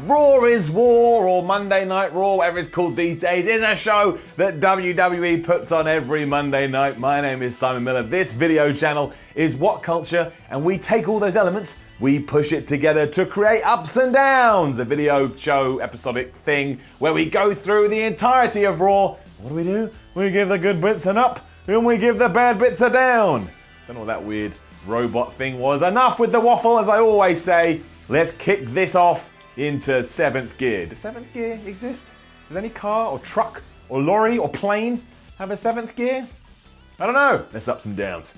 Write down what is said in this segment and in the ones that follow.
Raw is War, or Monday Night Raw, whatever it's called these days, is a show that WWE puts on every Monday night. My name is Simon Miller. This video channel is WhatCulture, and we take all those elements, we push it together to create ups and downs. A video show, episodic thing, where we go through the entirety of Raw. What do? We give the good bits an up, and we give the bad bits a down. Don't know what that weird robot thing was. Enough with the waffle, as I always say. Let's kick this off into 7th gear. Does 7th gear exist? Does any car or truck or lorry or plane have a 7th gear? I don't know. Let's ups and downs.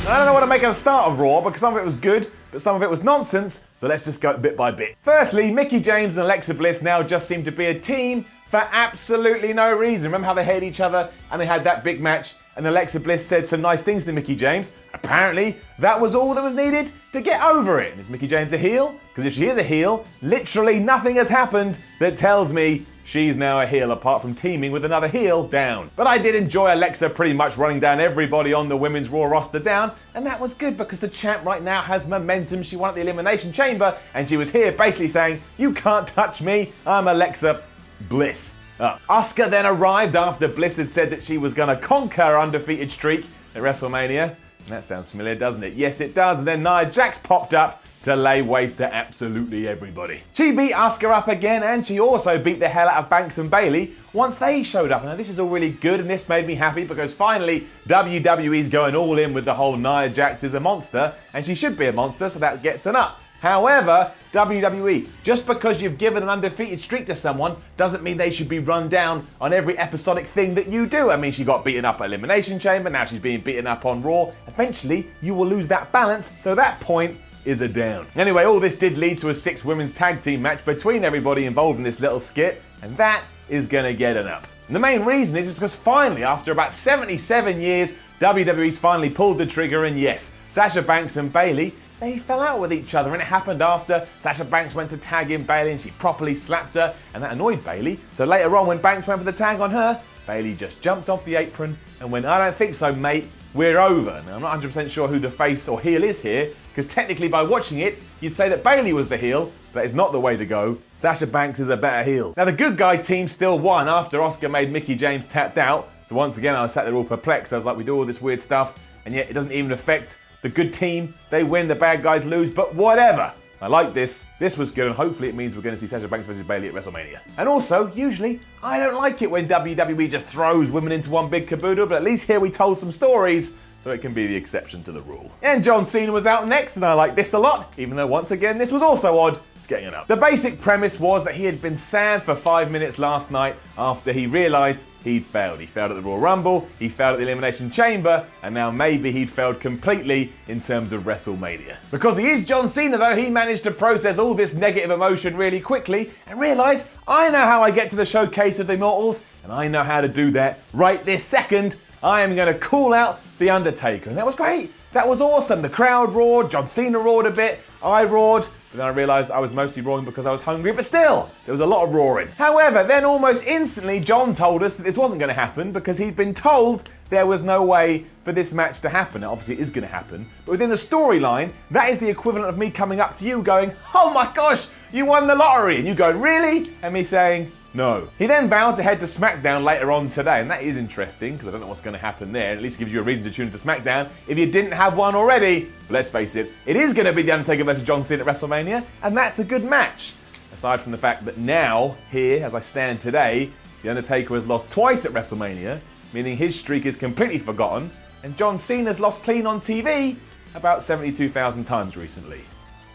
I don't know what to make of the start of Raw, because some of it was good, but some of it was nonsense, so let's just go bit by bit. Firstly, Mickie James and Alexa Bliss now just seem to be a team for absolutely no reason. Remember how they hated each other and they had that big match and Alexa Bliss said some nice things to Mickie James? Apparently, that was all that was needed to get over it. And is Mickie James a heel? Because if she is a heel, literally nothing has happened that tells me she's now a heel apart from teaming with another heel down. But I did enjoy Alexa pretty much running down everybody on the Women's Raw roster down, and that was good because the champ right now has momentum. She won at the Elimination Chamber, and she was here basically saying, "You can't touch me, I'm Alexa Bliss." Asuka then arrived after Bliss had said that she was going to conquer her undefeated streak at WrestleMania. And that sounds familiar, doesn't it? Yes, it does. And then Nia Jax popped up to lay waste to absolutely everybody. She beat Asuka up again, and she also beat the hell out of Banks and Bayley once they showed up. Now, this is all really good, and this made me happy because finally WWE's going all in with the whole Nia Jax is a monster, and she should be a monster, so that gets an up. However, WWE, just because you've given an undefeated streak to someone doesn't mean they should be run down on every episodic thing that you do. I mean, she got beaten up at Elimination Chamber, now she's being beaten up on Raw. Eventually, you will lose that balance, so that point is a down. Anyway, all this did lead to a 6 women's tag team match between everybody involved in this little skit, and that is gonna get an up. And the main reason is because finally, after about 77 years, WWE's finally pulled the trigger, and yes, Sasha Banks and Bayley, they fell out with each other, and it happened after Sasha Banks went to tag in Bayley and she properly slapped her, and that annoyed Bayley. So later on, when Banks went for the tag on her, Bayley just jumped off the apron and went, "I don't think so, mate. We're over." Now, I'm not 100% sure who the face or heel is here, because technically by watching it, you'd say that Bayley was the heel. That is not the way to go. Sasha Banks is a better heel. Now, the good guy team still won after Asuka made Mickie James tapped out. So once again, I was sat there all perplexed. I was like, we do all this weird stuff, and yet it doesn't even affect the good team. They win, the bad guys lose, but whatever. I like this. This was good, and hopefully it means we're going to see Sasha Banks versus Bayley at WrestleMania. And also, usually, I don't like it when WWE just throws women into one big caboodle, but at least here we told some stories, so it can be the exception to the rule. And John Cena was out next, and I like this a lot, even though once again this was also odd. It's getting it up. The basic premise was that he had been sad for 5 minutes last night after he realised he'd failed. He failed at the Royal Rumble, he failed at the Elimination Chamber, and now maybe he'd failed completely in terms of WrestleMania. Because he is John Cena though, he managed to process all this negative emotion really quickly and realise, I know how I get to the Showcase of the Immortals, and I know how to do that right this second. I am going to call out the Undertaker. And that was great. That was awesome. The crowd roared, John Cena roared a bit, I roared. But then I realised I was mostly roaring because I was hungry, but still, there was a lot of roaring. However, then almost instantly, John told us that this wasn't going to happen because he'd been told there was no way for this match to happen. Now, obviously, it is going to happen, but within the storyline, that is the equivalent of me coming up to you going, "Oh my gosh, you won the lottery," and you go, "Really?" and me saying, "No." He then vowed to head to SmackDown later on today, and that is interesting because I don't know what's going to happen there. At least it gives you a reason to tune into SmackDown if you didn't have one already. But let's face it, it is going to be The Undertaker versus John Cena at WrestleMania, and that's a good match. Aside from the fact that now, here, as I stand today, The Undertaker has lost twice at WrestleMania, meaning his streak is completely forgotten, and John Cena's lost clean on TV about 72,000 times recently.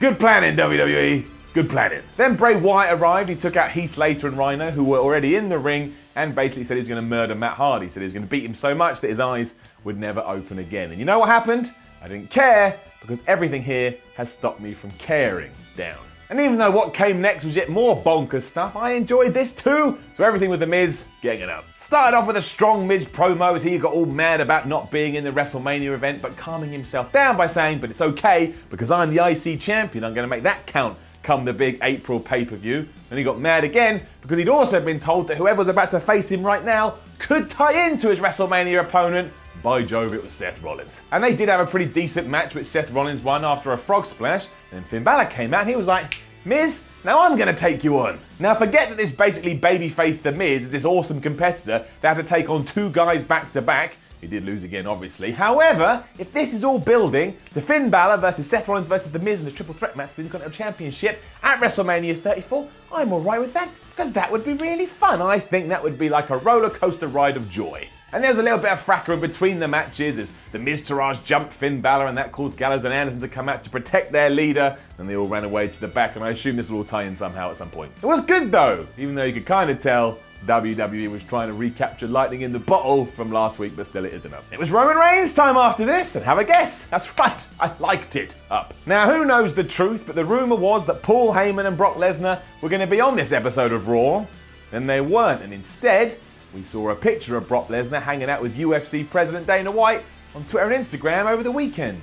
Good planning, WWE. Good planning. Then Bray Wyatt arrived. He took out Heath Slater and Rhino, who were already in the ring, and basically said he was going to murder Matt Hardy. He said he was going to beat him so much that his eyes would never open again. And you know what happened? I didn't care, because everything here has stopped me from caring down. And even though what came next was yet more bonkers stuff, I enjoyed this too. So everything with The Miz, getting it up. Started off with a strong Miz promo as he got all mad about not being in the WrestleMania event, but calming himself down by saying, but it's okay, because I'm the IC champion, I'm going to make that count come the big April pay-per-view. Then he got mad again because he'd also been told that whoever was about to face him right now could tie into his WrestleMania opponent, By Jove, it was Seth Rollins. And they did have a pretty decent match, which Seth Rollins won after a frog splash. And then Finn Balor came out and he was like, Miz, now I'm going to take you on. Now forget that this basically babyfaced The Miz is this awesome competitor that had to take on two guys back to back. He did lose again, obviously. However, if this is all building to Finn Balor versus Seth Rollins versus The Miz in a triple threat match for the Intercontinental Championship at WrestleMania 34, I'm alright with that, because that would be really fun. I think that would be like a roller coaster ride of joy. And there was a little bit of fracas in between the matches as The Miz Taraj jumped Finn Balor and that caused Gallows and Anderson to come out to protect their leader, and they all ran away to the back, and I assume this will all tie in somehow at some point. It was good though, even though you could kind of tell WWE was trying to recapture lightning in the bottle from last week, but still it isn't up. It was Roman Reigns time after this, and have a guess. That's right, I liked it up. Now who knows the truth, but the rumour was that Paul Heyman and Brock Lesnar were going to be on this episode of Raw. Then they weren't, and instead, we saw a picture of Brock Lesnar hanging out with UFC President Dana White on Twitter and Instagram over the weekend.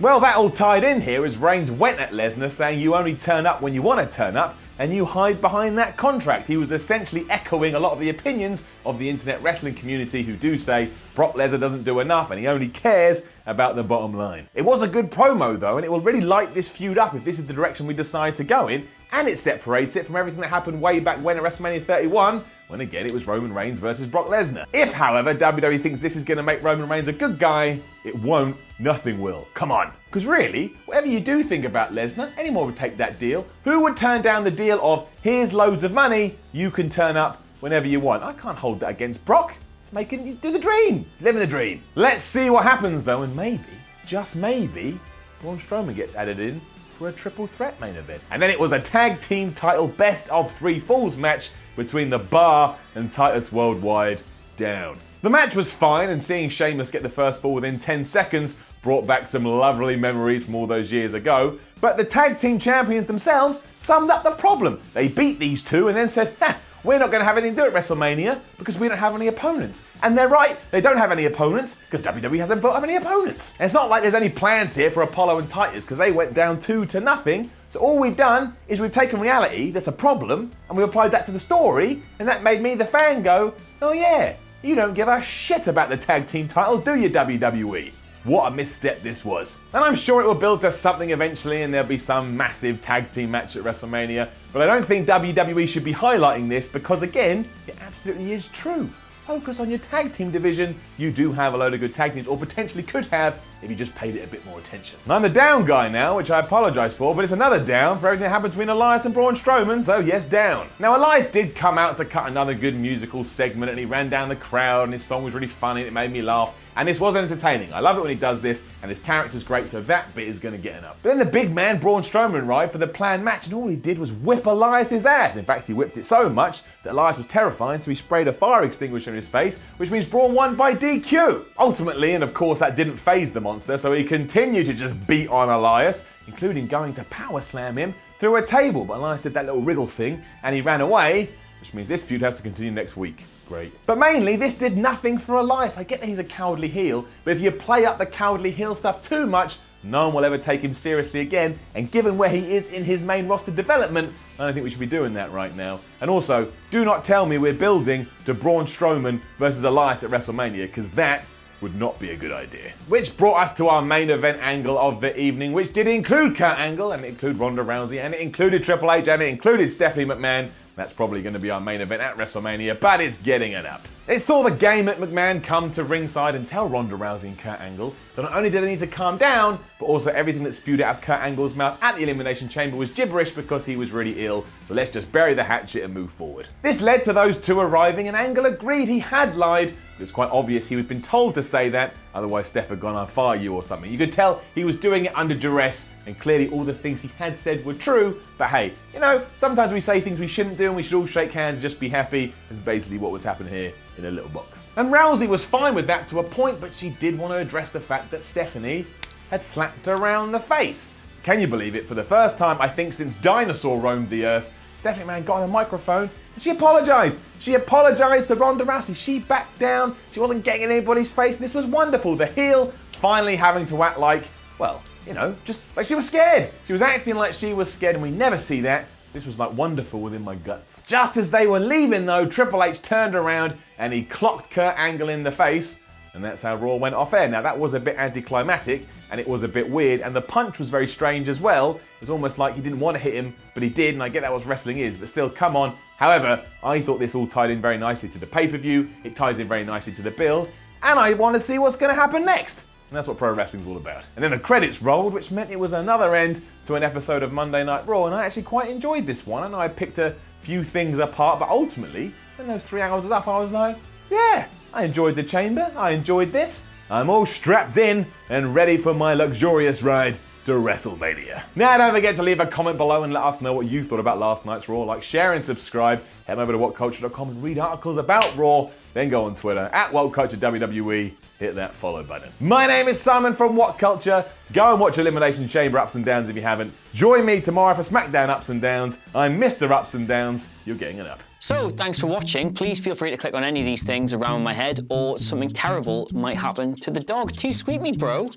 Well, that all tied in here as Reigns went at Lesnar saying you only turn up when you want to turn up and you hide behind that contract. He was essentially echoing a lot of the opinions of the internet wrestling community who do say Brock Lesnar doesn't do enough and he only cares about the bottom line. It was a good promo though, and it will really light this feud up if this is the direction we decide to go in, and it separates it from everything that happened way back when at WrestleMania 31, when again it was Roman Reigns versus Brock Lesnar. If, however, WWE thinks this is going to make Roman Reigns a good guy, it won't. Nothing will. Come on. Because really, whatever you do think about Lesnar, anyone would take that deal. Who would turn down the deal of, here's loads of money, you can turn up whenever you want? I can't hold that against Brock. It's making you do the dream. Living the dream. Let's see what happens though, and maybe, just maybe, Braun Strowman gets added in for a triple threat main event. And then it was a tag team title best of 3 falls match between The Bar and Titus Worldwide down. The match was fine, and seeing Sheamus get the first fall within 10 seconds brought back some lovely memories from all those years ago. But the tag team champions themselves summed up the problem. They beat these two and then said, we're not going to have anything to do at WrestleMania because we don't have any opponents. And they're right, they don't have any opponents because WWE hasn't built up any opponents. And it's not like there's any plans here for Apollo and Titus because they went down 2-0. So all we've done is we've taken reality that's a problem and we applied that to the story, and that made me, the fan, go, oh yeah, you don't give a shit about the tag team titles, do you, WWE? What a misstep this was. And I'm sure it will build to something eventually and there'll be some massive tag team match at WrestleMania, but I don't think WWE should be highlighting this because, again, it absolutely is true. Focus on your tag team division. You do have a load of good tag teams, or potentially could have if you just paid it a bit more attention. And I'm the down guy now, which I apologise for, but it's another down for everything that happened between Elias and Braun Strowman, so yes, down. Now, Elias did come out to cut another good musical segment, and he ran down the crowd, and his song was really funny, and it made me laugh. And this was entertaining. I love it when he does this, and his character's great, so that bit is going to get an up. But then the big man, Braun Strowman, arrived for the planned match, and all he did was whip Elias' ass. In fact, he whipped it so much that Elias was terrified, so he sprayed a fire extinguisher in his face, which means Braun won by DQ. Ultimately, and of course that didn't faze the monster, so he continued to just beat on Elias, including going to power slam him through a table. But Elias did that little wriggle thing, and he ran away, which means this feud has to continue next week. Great. But mainly, this did nothing for Elias. I get that he's a cowardly heel, but if you play up the cowardly heel stuff too much, no one will ever take him seriously again, and given where he is in his main roster development, I don't think we should be doing that right now. And also, do not tell me we're building to Braun Strowman versus Elias at WrestleMania, because that would not be a good idea. Which brought us to our main event angle of the evening, which did include Kurt Angle, and it included Ronda Rousey, and it included Triple H, and it included Stephanie McMahon. That's probably going to be our main event at WrestleMania, but it's getting it up. It saw the game at McMahon come to ringside and tell Ronda Rousey and Kurt Angle that not only did they need to calm down, but also everything that spewed out of Kurt Angle's mouth at the Elimination Chamber was gibberish because he was really ill, so let's just bury the hatchet and move forward. This led to those two arriving, and Angle agreed he had lied. It was quite obvious he had been told to say that, otherwise Steph had gone, I'll fire you or something. You could tell he was doing it under duress, and clearly all the things he had said were true, but hey, you know, sometimes we say things we shouldn't do and we should all shake hands and just be happy. That's basically what was happening here in a little box. And Rousey was fine with that to a point, but she did want to address the fact that Stephanie had slapped her around the face. Can you believe it? For the first time, I think since Dinosaur roamed the earth, Stephanie McMahon got on a microphone and she apologised. She apologised to Ronda Rousey. She backed down. She wasn't getting in anybody's face, and this was wonderful. The heel finally having to act like, well, you know, just like she was scared. She was acting like she was scared, and we never see that. This was like wonderful within my guts. Just as they were leaving though, Triple H turned around and he clocked Kurt Angle in the face. And that's how Raw went off air. Now, that was a bit anticlimactic, and it was a bit weird, and the punch was very strange as well. It was almost like he didn't want to hit him, but he did, and I get that what wrestling is, but still, come on. However, I thought this all tied in very nicely to the pay-per-view, it ties in very nicely to the build, and I want to see what's going to happen next. And that's what pro wrestling's all about. And then the credits rolled, which meant it was another end to an episode of Monday Night Raw, and I actually quite enjoyed this one. I know I picked a few things apart, but ultimately, when those 3 hours was up, I was like, yeah, I enjoyed the chamber, I enjoyed this. I'm all strapped in and ready for my luxurious ride to WrestleMania. Now, don't forget to leave a comment below and let us know what you thought about last night's Raw. Like, share and subscribe. Head over to WhatCulture.com and read articles about Raw. Then go on Twitter at WhatCulture WWE. Hit that follow button. My name is Simon from WhatCulture. Go and watch Elimination Chamber Ups and Downs if you haven't. Join me tomorrow for SmackDown Ups and Downs. I'm Mr. Ups and Downs. You're getting it up. So, thanks for watching. Please feel free to click on any of these things around my head, or something terrible might happen to the dog. Too sweet me, bro.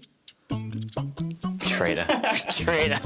Traitor. Traitor.